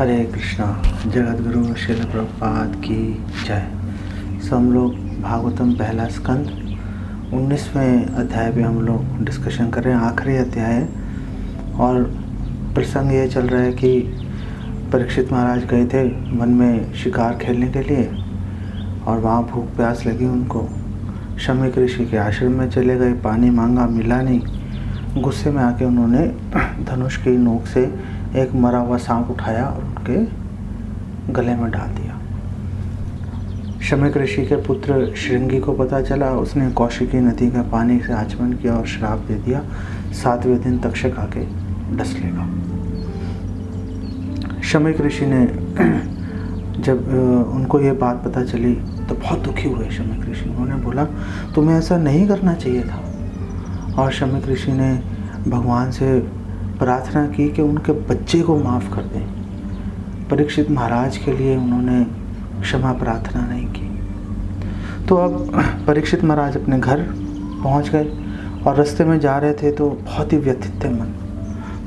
हरे कृष्णा। जगतगुरु श्रील प्रभुपाद की जय। सो हम लोग भागवतम पहला स्कंद 19वें अध्याय पे हम लोग डिस्कशन कर रहे हैं, आखिरी अध्याय है। और प्रसंग ये चल रहा है कि परीक्षित महाराज गए थे वन में शिकार खेलने के लिए और वहाँ भूख प्यास लगी उनको। शमीक ऋषि के आश्रम में चले गए, पानी मांगा, मिला नहीं। गुस्से में आके उन्होंने धनुष की नोक से एक मरा हुआ सांप उठाया और उनके गले में डाल दिया। शमीक ऋषि के पुत्र श्रृंगी को पता चला, उसने कौशिकी नदी का पानी से आचमन किया और श्राप दे दिया, 7वें दिन तक्षक आके डस लेगा। शमीक ऋषि ने जब उनको ये बात पता चली तो बहुत दुखी हुए शमीक ऋषि। उन्होंने बोला तुम्हें ऐसा नहीं करना चाहिए था। और शमीक ऋषि ने भगवान से प्रार्थना की कि उनके बच्चे को माफ़ कर दें। परीक्षित महाराज के लिए उन्होंने क्षमा प्रार्थना नहीं की। तो अब परीक्षित महाराज अपने घर पहुंच गए और रास्ते में जा रहे थे तो बहुत ही व्यथित थे मन।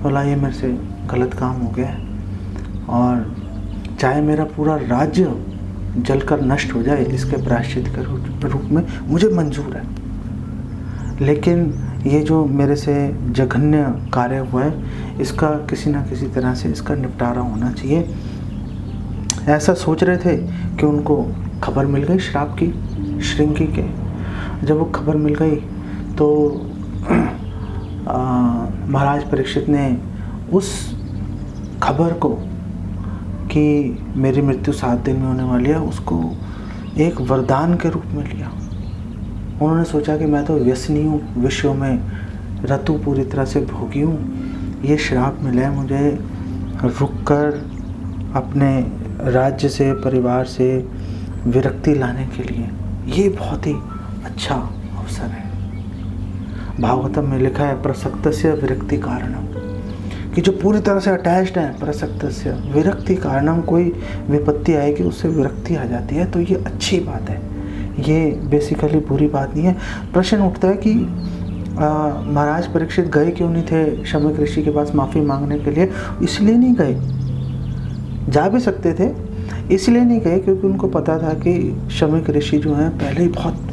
बोला ये मेरे से गलत काम हो गया है और चाहे मेरा पूरा राज्य जलकर नष्ट हो जाए, इसके प्रायश्चित के रूप में मुझे मंजूर है, लेकिन ये जो मेरे से जघन्य कार्य हुआ है इसका किसी न किसी तरह से इसका निपटारा होना चाहिए। ऐसा सोच रहे थे कि उनको खबर मिल गई श्राप की, श्रृंगी के। जब वो खबर मिल गई तो महाराज परीक्षित ने उस खबर को कि मेरी मृत्यु 7 दिन में होने वाली है उसको एक वरदान के रूप में लिया। उन्होंने सोचा कि मैं तो व्यसनी हूँ, विश्व में रतु पूरी तरह से भोगी हूँ, ये श्राप मिला है मुझे रुककर अपने राज्य से, परिवार से विरक्ति लाने के लिए। ये बहुत ही अच्छा अवसर है। भागवतम में लिखा है प्रसक्तस्य विरक्ति कारणम, कि जो पूरी तरह से अटैच्ड है, प्रसक्तस्य विरक्ति कारणम, कोई विपत्ति आएगी उससे विरक्ति आ जाती है, तो ये अच्छी बात है, ये बेसिकली बुरी बात नहीं है। प्रश्न उठता है कि महाराज परीक्षित गए क्यों नहीं थे शमीक ऋषि के पास माफ़ी मांगने के लिए? इसलिए नहीं गए, जा भी सकते थे, इसलिए नहीं गए क्योंकि उनको पता था कि शमीक ऋषि जो हैं पहले ही बहुत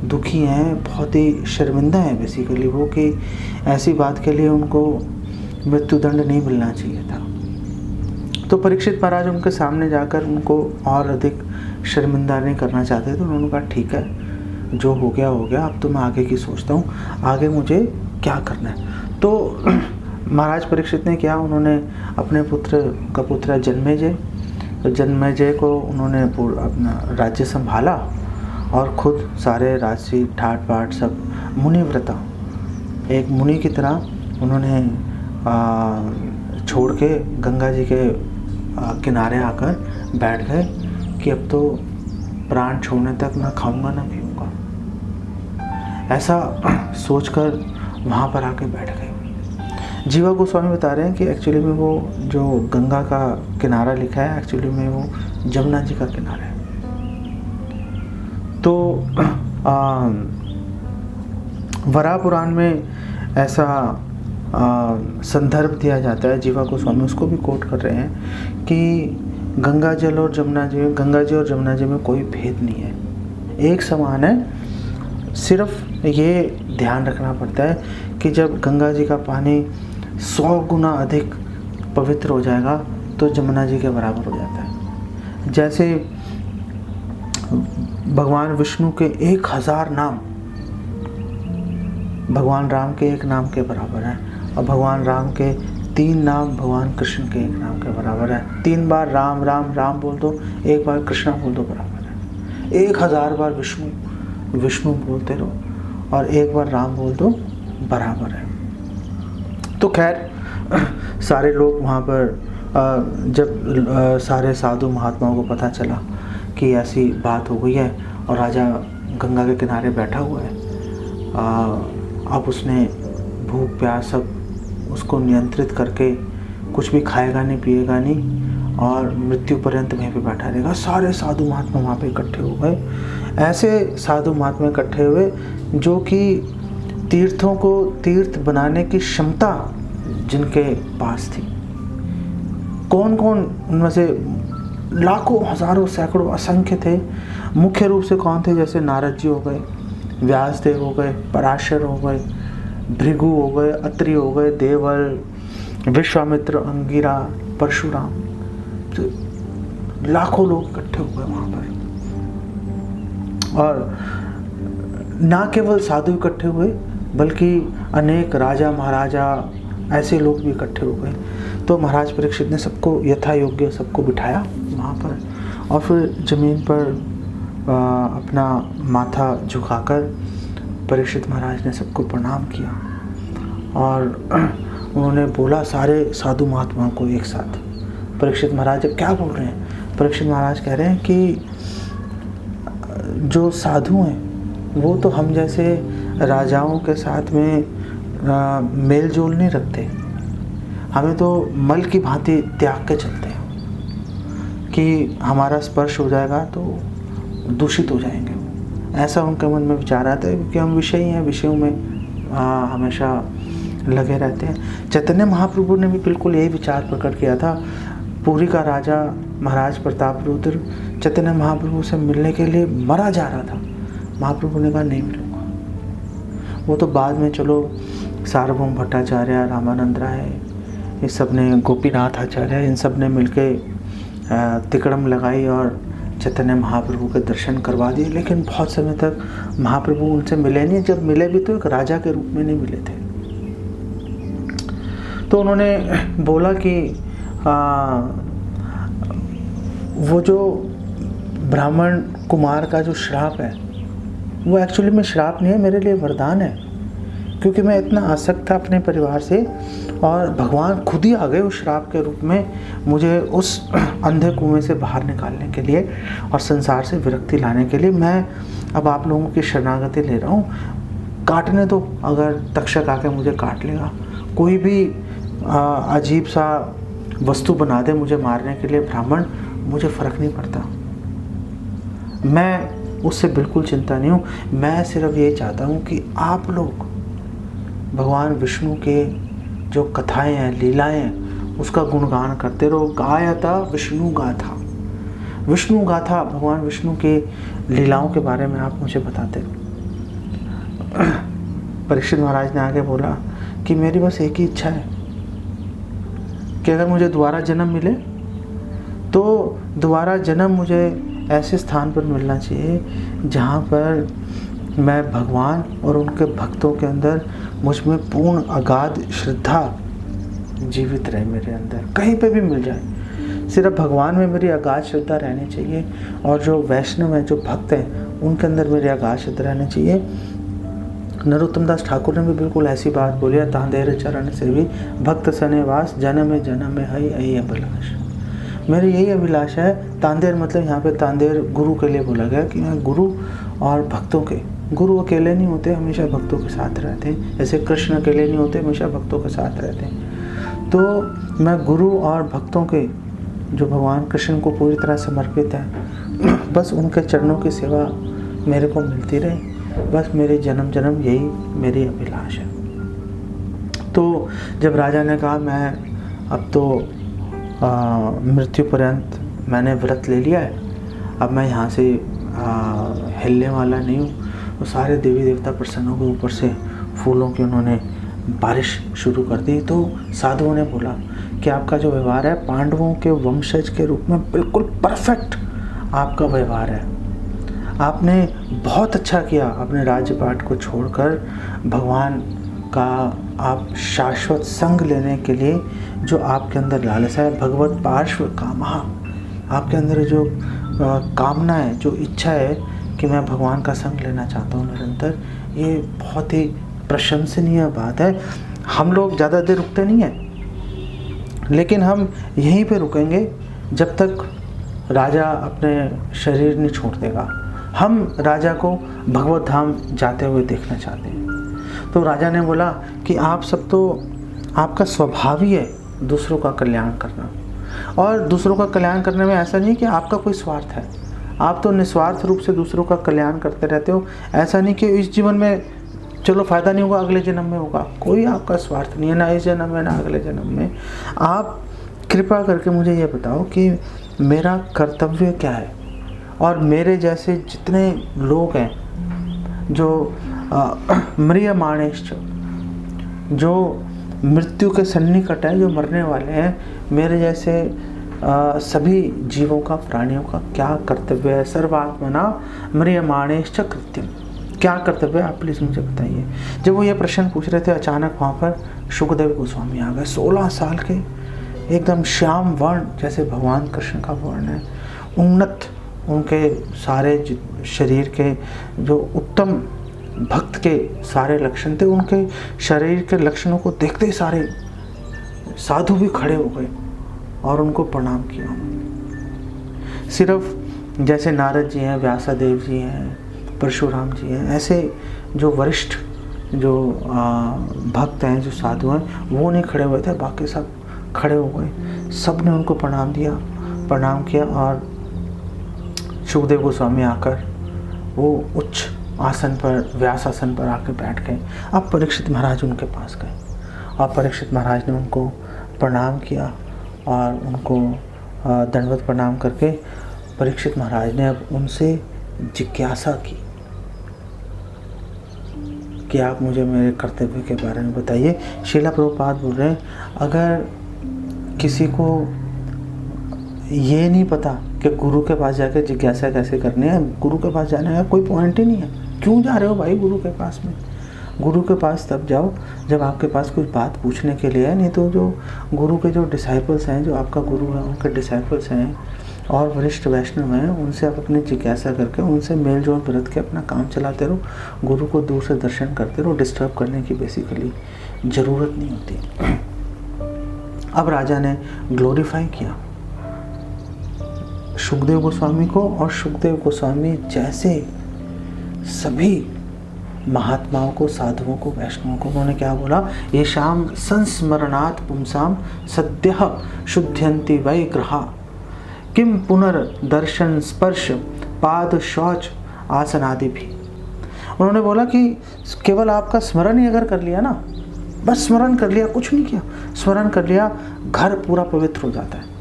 दुखी हैं, बहुत ही शर्मिंदा हैं बेसिकली वो, कि ऐसी बात के लिए उनको मृत्युदंड नहीं मिलना चाहिए था। तो परीक्षित महाराज उनके सामने जाकर उनको और अधिक शर्मिंदा नहीं करना चाहते, तो उन्होंने कहा ठीक है, जो हो गया हो गया, अब तो मैं आगे की सोचता हूँ, आगे मुझे क्या करना है। तो महाराज परीक्षित ने क्या, उन्होंने अपने पुत्र है जन्मेजय, तो जन्मेजय को उन्होंने अपना राज्य संभाला और खुद सारे राजसी ठाट बाट सब मुनिव्रता एक मुनि की तरह उन्होंने छोड़ के गंगा जी के किनारे आकर बैठ गए कि अब तो प्राण छोड़ने तक ना खाऊंगा ना पीऊंगा। ऐसा सोचकर वहाँ पर आके बैठ गए। जीवा गोस्वामी बता रहे हैं कि एक्चुअली में वो जो गंगा का किनारा लिखा है, एक्चुअली में वो जमुना जी का किनारा है। तो वराह पुराण में ऐसा संदर्भ दिया जाता है, जीवा गोस्वामी उसको भी कोट कर रहे हैं कि गंगा जी और जमुना जी में कोई भेद नहीं है, एक समान है। सिर्फ ये ध्यान रखना पड़ता है कि जब गंगा जी का पानी 100 गुना अधिक पवित्र हो जाएगा तो जमुना जी के बराबर हो जाता है। जैसे भगवान विष्णु के 1000 नाम भगवान राम के 1 नाम के बराबर है, और भगवान राम के 3 नाम भगवान कृष्ण के 1 नाम के बराबर है। 3 बार राम राम राम बोल दो, 1 बार कृष्णा बोल दो, बराबर है। 1000 बार विष्णु विष्णु बोलते रहो और 1 बार राम बोल दो, बराबर है। तो खैर सारे लोग वहाँ पर जब सारे साधु महात्माओं को पता चला कि ऐसी बात हो गई है और राजा गंगा के किनारे बैठा हुआ है, अब उसने भूख प्यास सब उसको नियंत्रित करके कुछ भी खाएगा नहीं, पिएगा नहीं और मृत्यु पर्यंत वहीं पे बैठा रहेगा। सारे साधु महात्मा वहाँ पे इकट्ठे हो गए। ऐसे साधु महात्मा इकट्ठे हुए जो कि तीर्थों को तीर्थ बनाने की क्षमता जिनके पास थी, कौन कौन उनमें से लाखों, हजारों, सैकड़ों, असंख्य थे। मुख्य रूप से कौन थे? जैसे नारद जी हो गए, व्यासदेव हो गए, पराशर हो गए, भृगु हो गए, अत्रि हो गए, देवल, विश्वामित्र, अंगिरा, परशुराम, तो लाखों लोग इकट्ठे हो गए वहाँ पर। और ना केवल साधु इकट्ठे हुए बल्कि अनेक राजा महाराजा ऐसे लोग भी इकट्ठे हो गए। तो महाराज परीक्षित ने सबको यथा योग्य सबको बिठाया वहाँ पर, और फिर ज़मीन पर अपना माथा झुकाकर परीक्षित महाराज ने सबको प्रणाम किया और उन्होंने बोला सारे साधु महात्माओं को एक साथ। परीक्षित महाराज क्या बोल रहे हैं? परीक्षित महाराज कह रहे हैं कि जो साधु हैं वो तो हम जैसे राजाओं के साथ में मेल जोल नहीं रखते, हमें तो मल की भांति त्याग के चलते हैं कि हमारा स्पर्श हो जाएगा तो दूषित हो जाएंगे। ऐसा उनके मन में विचार आता है क्योंकि हम विषयी हैं, विषयों में हमेशा लगे रहते हैं। चैतन्य महाप्रभु ने भी बिल्कुल यही विचार प्रकट किया था। पुरी का राजा महाराज प्रताप रुद्र चैतन्य महाप्रभु से मिलने के लिए मरा जा रहा था। महाप्रभु ने कहा नहीं मिलूंगा। वो तो बाद में चलो सार्वभौम भट्टाचार्य, रामानंद राय, ये सब ने, गोपीनाथ आचार्य, इन सब ने मिलके तिकड़म लगाई और चैतन्य महाप्रभु के दर्शन करवा दिए। लेकिन बहुत समय तक महाप्रभु उनसे मिले नहीं। जब मिले भी तो एक राजा के रूप में नहीं मिले थे। तो उन्होंने बोला कि वो जो ब्राह्मण कुमार का जो श्राप है वो एक्चुअली में श्राप नहीं है, मेरे लिए वरदान है, क्योंकि मैं इतना आसक्त था अपने परिवार से और भगवान खुद ही आ गए उस श्राप के रूप में मुझे उस अंधे कुएं से बाहर निकालने के लिए और संसार से विरक्ति लाने के लिए। मैं अब आप लोगों की शरणागति ले रहा हूँ, काटने दो, अगर तक्षक आके मुझे काट लेगा, कोई भी अजीब सा वस्तु बना दे मुझे मारने के लिए ब्राह्मण, मुझे फ़र्क नहीं पड़ता, मैं उससे बिल्कुल चिंता नहीं हूँ। मैं सिर्फ ये चाहता हूँ कि आप लोग भगवान विष्णु के जो कथाएं हैं, लीलाएं हैं, उसका गुणगान करते रहो। गायता विष्णु गाथा, विष्णु गाथा, भगवान विष्णु के लीलाओं के बारे में आप मुझे बताते रहो। परीक्षित महाराज ने आगे बोला कि मेरी बस एक ही इच्छा है कि अगर मुझे दोबारा जन्म मिले तो दोबारा जन्म मुझे ऐसे स्थान पर मिलना चाहिए जहाँ पर मैं भगवान और उनके भक्तों के अंदर मुझ में पूर्ण अगाध श्रद्धा जीवित रहे मेरे अंदर, कहीं पे भी मिल जाए, सिर्फ भगवान में मेरी अगाध श्रद्धा रहनी चाहिए और जो वैष्णव हैं, जो भक्त हैं, उनके अंदर मेरी अगाध श्रद्धा रहनी चाहिए। नरोत्तम दास ठाकुर ने भी बिल्कुल ऐसी बात बोली है, तांदेर चरण से भी भक्त सनेवास जन्म जन्म हई आई अभिलाष। मेरी यही अभिलाष है। तांदेर मतलब यहाँ पे तांदेर गुरु के लिए बोला गया कि मैं गुरु और भक्तों के, गुरु अकेले नहीं होते, हमेशा भक्तों के साथ रहते हैं, जैसे कृष्ण अकेले नहीं होते, हमेशा भक्तों के साथ रहते हैं। तो मैं गुरु और भक्तों के, जो भगवान कृष्ण को पूरी तरह समर्पित है, बस उनके चरणों की सेवा मेरे को मिलती रहे, बस मेरे जन्म जन्म यही मेरी अभिलाष है। तो जब राजा ने कहा मैं अब तो मृत्यु पर्यंत मैंने व्रत ले लिया है, अब मैं यहाँ से हिलने वाला नहीं हूँ, तो सारे देवी देवता प्रसन्न हो गए, ऊपर से फूलों की उन्होंने बारिश शुरू कर दी। तो साधुओं ने बोला कि आपका जो व्यवहार है पांडवों के वंशज के रूप में बिल्कुल परफेक्ट आपका व्यवहार है, आपने बहुत अच्छा किया अपने राज्यपाट को छोड़कर भगवान का आप शाश्वत संग लेने के लिए जो आपके अंदर लालसा है, भगवत पार्श्व कामः, आपके अंदर जो कामना है, जो इच्छा है कि मैं भगवान का संग लेना चाहता हूँ निरंतर, ये बहुत ही प्रशंसनीय बात है। हम लोग ज़्यादा देर रुकते नहीं हैं, लेकिन हम यहीं पे रुकेंगे जब तक राजा अपने शरीर नहीं छोड़ देगा। हम राजा को भगवत धाम जाते हुए देखना चाहते हैं। तो राजा ने बोला कि आप सब तो, आपका स्वभाव ही है दूसरों का कल्याण करना, और दूसरों का कल्याण करने में ऐसा नहीं कि आपका कोई स्वार्थ है, आप तो निस्वार्थ रूप से दूसरों का कल्याण करते रहते हो। ऐसा नहीं कि इस जीवन में चलो फ़ायदा नहीं होगा, अगले जन्म में होगा, कोई आपका स्वार्थ नहीं है, ना इस जन्म में ना अगले जन्म में। आप कृपा करके मुझे ये बताओ कि मेरा कर्तव्य क्या है, और मेरे जैसे जितने लोग हैं जो म्रियमाणेश्च, जो मृत्यु के सन्निकट हैं, जो मरने वाले हैं, मेरे जैसे सभी जीवों का, प्राणियों का क्या कर्तव्य है। सर्वात्मना म्रियमाणेश्च कृत्यम, क्या कर्तव्य है, आप प्लीज़ मुझे बताइए। जब वो ये प्रश्न पूछ रहे थे, अचानक वहाँ पर शुकदेव गोस्वामी आ गए। 16 साल के, एकदम श्याम वर्ण जैसे भगवान कृष्ण का वर्ण है, उन्नत उनके सारे शरीर के जो उत्तम भक्त के सारे लक्षण थे, उनके शरीर के लक्षणों को देखते ही सारे साधु भी खड़े हो गए और उनको प्रणाम किया। सिर्फ जैसे नारद जी हैं, व्यासादेव जी हैं, परशुराम जी हैं, ऐसे जो वरिष्ठ जो भक्त हैं, जो साधु हैं, वो नहीं खड़े हुए थे, बाकी सब खड़े हो गए। सब ने उनको प्रणाम किया और शुकदेव गोस्वामी आकर वो उच्च आसन पर, व्यास आसन पर आकर बैठ गए। अब परीक्षित महाराज उनके पास गए और परीक्षित महाराज ने उनको प्रणाम किया और उनको दंडवत प्रणाम करके परीक्षित महाराज ने अब उनसे जिज्ञासा की कि आप मुझे मेरे कर्तव्य के बारे में बताइए। श्रील प्रभुपाद बोल रहे हैं, अगर किसी को ये नहीं पता कि गुरु के पास जाकर जिज्ञासा कैसे करनी है, गुरु के पास जाने का कोई पॉइंट ही नहीं है। क्यों जा रहे हो भाई गुरु के पास में? गुरु के पास तब जाओ जब आपके पास कुछ बात पूछने के लिए है। नहीं तो जो गुरु के जो डिसाइपल्स हैं, जो आपका गुरु है, उनके डिसाइपल्स हैं और वरिष्ठ वैष्णव हैं, उनसे आप अपनी जिज्ञासा करके उनसे मेल जोल बरत के अपना काम चलाते रहो। गुरु को दूर से दर्शन करते रहो। डिस्टर्ब करने की बेसिकली ज़रूरत नहीं होती। अब राजा ने ग्लोरीफाई किया शुकदेव गोस्वामी को, और शुकदेव गोस्वामी जैसे सभी महात्माओं को, साधुओं को, वैष्णवों को उन्होंने क्या बोला, ये शाम संस्मरणात् पुंसाम सद्यः शुद्ध्यन्ति वै ग्रहा किम पुनर्दर्शन स्पर्श पाद शौच आसन आदि भी। उन्होंने बोला कि केवल आपका स्मरण ही अगर कर लिया ना, बस स्मरण कर लिया, कुछ नहीं किया, स्मरण कर लिया, घर पूरा पवित्र हो जाता है।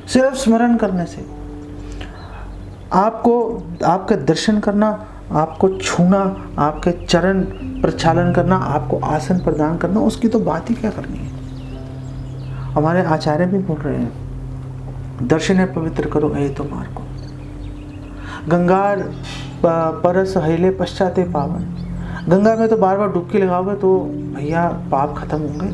सिर्फ स्मरण करने से आपको, आपके दर्शन करना, आपको छूना, आपके चरण प्रक्षालन करना, आपको आसन प्रदान करना, उसकी तो बात ही क्या करनी है। हमारे आचार्य भी बोल रहे हैं, दर्शन पवित्र करो ऐ तो मार्ग, गंगार परस हिले पश्चाते पावन। गंगा में तो बार बार डुबकी लगाओगे तो भैया पाप खत्म होंगे,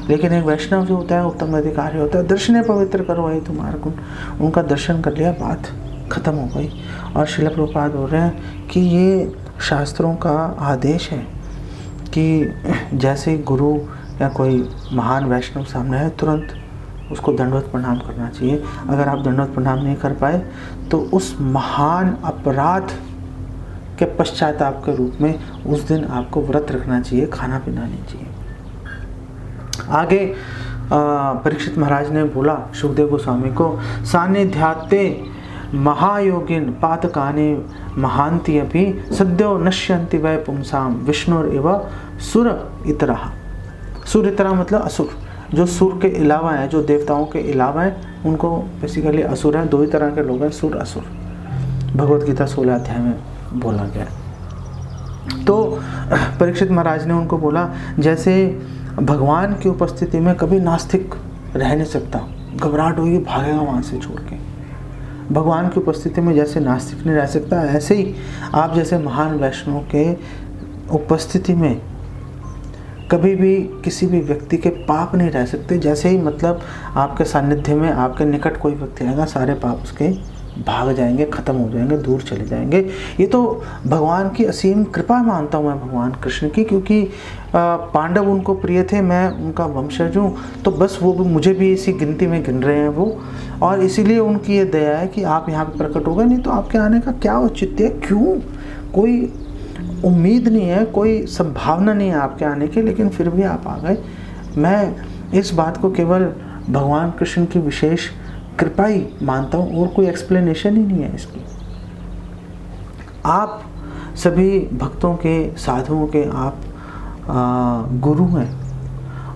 लेकिन एक वैष्णव जो होता है, उत्तम अधिकारी होता है, दर्शन पवित्र करो ऐ तो मार्ग, उनका दर्शन कर लिया, बात खत्म हो गई। और श्रील प्रभुपाद बोल रहे हैं कि ये शास्त्रों का आदेश है कि जैसे गुरु या कोई महान वैष्णव सामने है, तुरंत उसको दंडवत प्रणाम करना चाहिए। अगर आप दंडवत प्रणाम नहीं कर पाए तो उस महान अपराध के पश्चाताप के रूप में उस दिन आपको व्रत रखना चाहिए, खाना पीना नहीं चाहिए। आगे परीक्षित महाराज ने बोला शुकदेव गोस्वामी को, सान्निध्यात्ते महायोगिन पातकाने महांति अपि सद्यो नश्यन्ति वै पुंसाम विष्णुरेव सुर इतरः। सुर इतरा मतलब असुर, जो सुर के अलावा है, जो देवताओं के अलावा है, उनको बेसिकली असुर है। दो ही तरह के लोग हैं, सुर असुर, भगवत गीता 16 अध्याय में बोला गया। तो परीक्षित महाराज ने उनको बोला, जैसे भगवान की उपस्थिति में कभी नास्तिक रह नहीं सकता, घबराहट होगी, भागेगा वहाँ से छोड़ के। भगवान की उपस्थिति में जैसे नास्तिक नहीं रह सकता, ऐसे ही आप जैसे महान वैष्णव के उपस्थिति में कभी भी किसी भी व्यक्ति के पाप नहीं रह सकते। जैसे ही मतलब आपके सानिध्य में, आपके निकट कोई व्यक्ति आएगा, सारे पाप उसके भाग जाएंगे, ख़त्म हो जाएंगे, दूर चले जाएंगे। ये तो भगवान की असीम कृपा मानता हूँ मैं भगवान कृष्ण की, क्योंकि पांडव उनको प्रिय थे, मैं उनका वंशज हूँ, तो बस वो मुझे भी इसी गिनती में गिन रहे हैं वो, और इसीलिए उनकी ये दया है कि आप यहाँ पे प्रकट हो गए। नहीं तो आपके आने का क्या औचित्य है? क्यों? कोई उम्मीद नहीं है, कोई संभावना नहीं है आपके आने की, लेकिन फिर भी आप आ गए। मैं इस बात को केवल भगवान कृष्ण की विशेष कृपा ही मानता हूँ, और कोई एक्सप्लेनेशन ही नहीं है इसकी। आप सभी भक्तों के, साधुओं के आप गुरु हैं,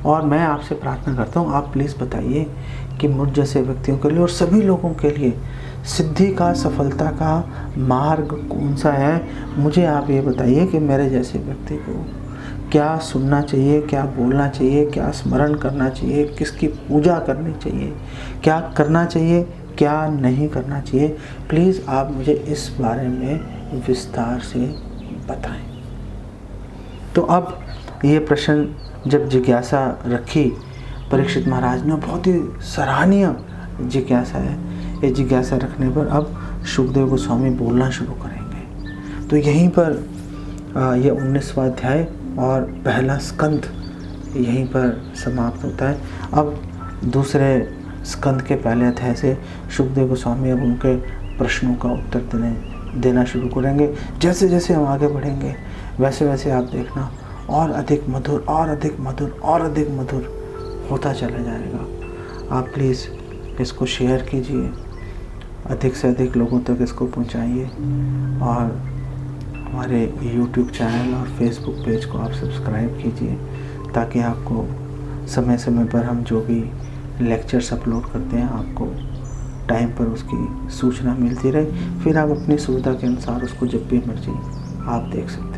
और मैं आपसे प्रार्थना करता हूँ, आप प्लीज़ बताइए कि मुझ जैसे व्यक्तियों के लिए और सभी लोगों के लिए सिद्धि का, सफलता का मार्ग कौन सा है। मुझे आप ये बताइए कि मेरे जैसे व्यक्ति को क्या सुनना चाहिए, क्या बोलना चाहिए, क्या स्मरण करना चाहिए, किसकी पूजा करनी चाहिए, क्या करना चाहिए, क्या नहीं करना चाहिए। प्लीज़ आप मुझे इस बारे में विस्तार से बताएं। तो अब ये प्रश्न जब जिज्ञासा रखी परीक्षित महाराज ने, बहुत ही सराहनीय जिज्ञासा है। ये जिज्ञासा रखने पर अब शुकदेव गोस्वामी बोलना शुरू करेंगे। तो यहीं पर यह 19वां अध्याय और पहला स्कंद यहीं पर समाप्त होता है। अब दूसरे स्कंद के पहले अध्याय से शुकदेव गोस्वामी अब उनके प्रश्नों का उत्तर देना शुरू करेंगे। जैसे जैसे हम आगे बढ़ेंगे वैसे वैसे आप देखना और अधिक मधुर और अधिक मधुर और अधिक मधुर होता चला जाएगा। आप प्लीज़ इसको शेयर कीजिए, अधिक से अधिक लोगों तक इसको पहुंचाइए और हमारे YouTube चैनल और Facebook पेज को आप सब्सक्राइब कीजिए, ताकि आपको समय समय पर हम जो भी लेक्चर्स अपलोड करते हैं आपको टाइम पर उसकी सूचना मिलती रहे। फिर आप अपनी सुविधा के अनुसार उसको जब भी मर्जी आप देख सकते हैं।